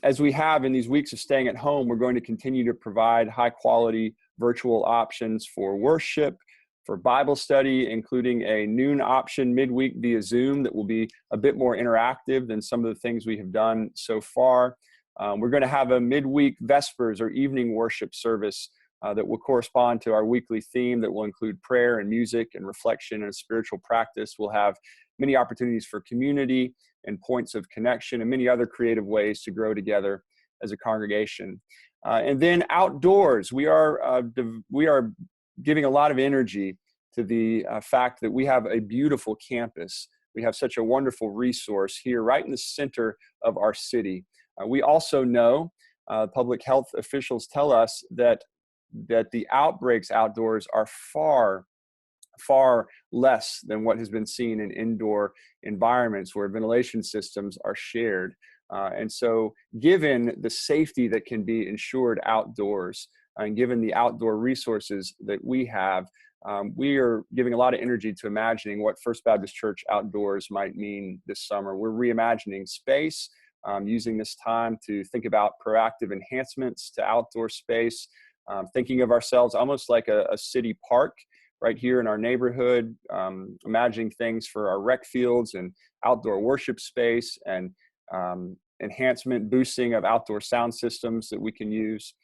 as we have in these weeks of staying at home, we're going to continue to provide high quality virtual options for worship, for Bible study, including a noon option midweek via Zoom that will be a bit more interactive than some of the things we have done so far. We're going to have a midweek Vespers or evening worship service that will correspond to our weekly theme, that will include prayer and music and reflection and a spiritual practice. We'll have many opportunities for community and points of connection, and many other creative ways to grow together as a congregation. And then outdoors, we are giving a lot of energy to the fact that we have a beautiful campus. We have such a wonderful resource here right in the center of our city. We also know, public health officials tell us that the outbreaks outdoors are far less than what has been seen in indoor environments where ventilation systems are shared. And so given the safety that can be ensured outdoors, and given the outdoor resources that we have, we are giving a lot of energy to imagining what First Baptist Church outdoors might mean this summer. We're reimagining space, using this time to think about proactive enhancements to outdoor space, thinking of ourselves almost like a city park right here in our neighborhood, imagining things for our rec fields and outdoor worship space, and enhancement, boosting of outdoor sound systems that we can use.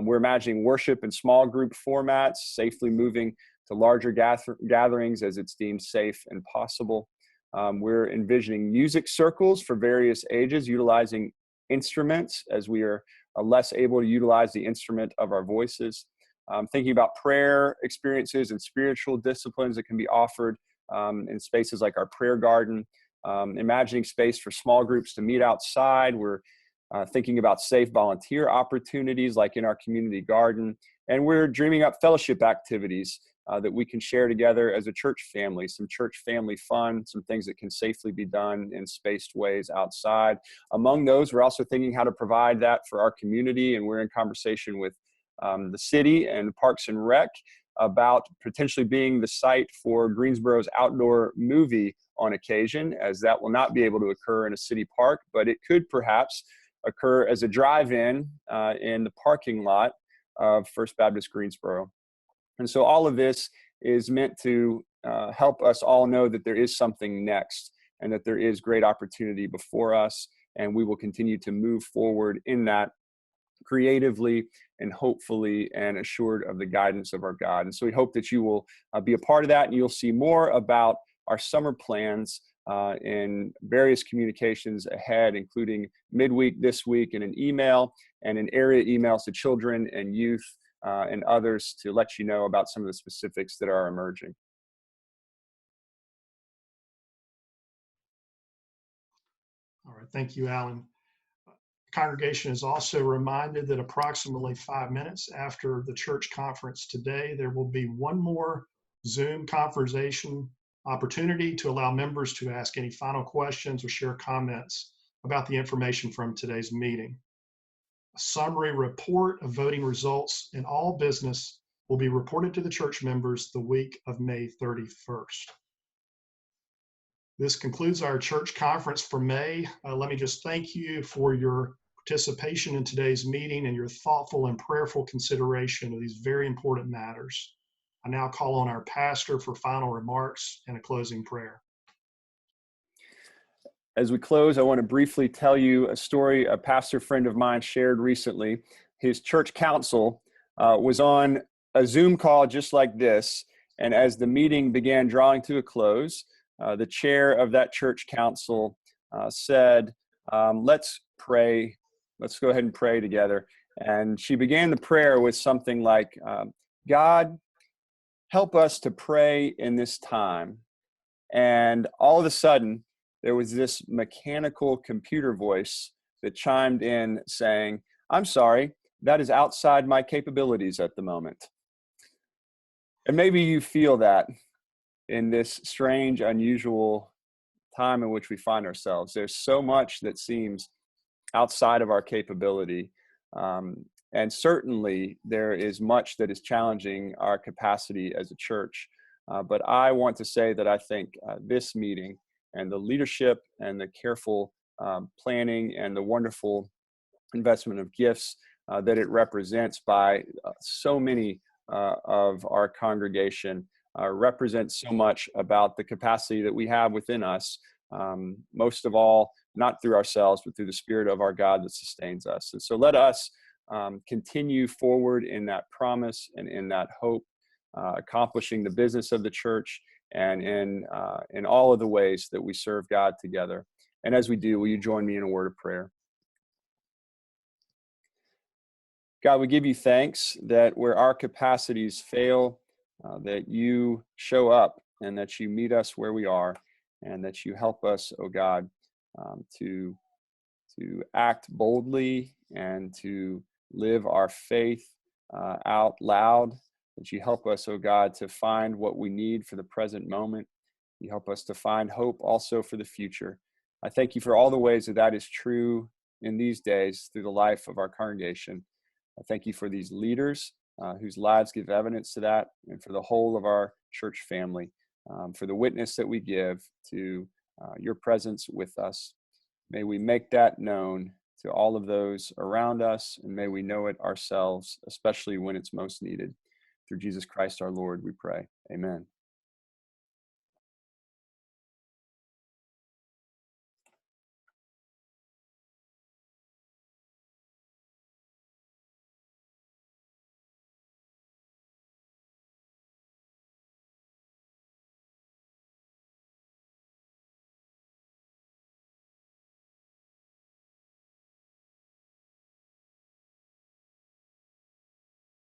We're imagining worship in small group formats, safely moving to larger gatherings as it's deemed safe and possible. We're envisioning music circles for various ages, utilizing instruments as we are less able to utilize the instrument of our voices. Thinking about prayer experiences and spiritual disciplines that can be offered in spaces like our prayer garden. Imagining space for small groups to meet outside. We're thinking about safe volunteer opportunities like in our community garden. And we're dreaming up fellowship activities that we can share together as a church family, some church family fun, some things that can safely be done in spaced ways outside. Among those, we're also thinking how to provide that for our community, and we're in conversation with the city and Parks and Rec about potentially being the site for Greensboro's outdoor movie on occasion, as that will not be able to occur in a city park, but it could perhaps occur as a drive-in in the parking lot of First Baptist Greensboro. And so all of this is meant to help us all know that there is something next and that there is great opportunity before us, and we will continue to move forward in that creatively and hopefully and assured of the guidance of our God. And so we hope that you will be a part of that, and you'll see more about our summer plans in various communications ahead, including midweek this week in an email and in area emails to children and youth and others to let you know about some of the specifics that are emerging. All right, thank you, Alan. The congregation is also reminded that approximately 5 minutes after the church conference today, there will be one more Zoom conversation opportunity to allow members to ask any final questions or share comments about the information from today's meeting. A summary report of voting results in all business will be reported to the church members the week of May 31st. This concludes our church conference for May. Let me just thank you for your participation in today's meeting and your thoughtful and prayerful consideration of these very important matters. I now call on our pastor for final remarks and a closing prayer. As we close, I want to briefly tell you a story a pastor friend of mine shared recently. His church council was on a Zoom call just like this, and as the meeting began drawing to a close, the chair of that church council said, let's pray. Let's go ahead and pray together. And she began the prayer with something like, God, help us to pray in this time. And all of a sudden, there was this mechanical computer voice that chimed in saying, I'm sorry, that is outside my capabilities at the moment. And maybe you feel that in this strange, unusual time in which we find ourselves. There's so much that seems outside of our capability. And certainly there is much that is challenging our capacity as a church. But I want to say that I think this meeting and the leadership and the careful planning and the wonderful investment of gifts that it represents by so many of our congregation represents so much about the capacity that we have within us, most of all, not through ourselves, but through the Spirit of our God that sustains us. And so let us continue forward in that promise and in that hope, accomplishing the business of the church and in all of the ways that we serve God together. And as we do, will you join me in a word of prayer? God, we give you thanks that where our capacities fail, that you show up and that you meet us where we are, and that you help us, oh God, to act boldly and to live our faith out loud, that you help us, oh God, to find what we need for the present moment. You help us to find hope also for the future. I thank you for all the ways that that is true in these days through the life of our congregation. I thank you for these leaders whose lives give evidence to that, and for the whole of our church family, for the witness that we give to your presence with us. May we make that known to all of those around us, and may we know it ourselves, especially when it's most needed. Through Jesus Christ our Lord, we pray. Amen.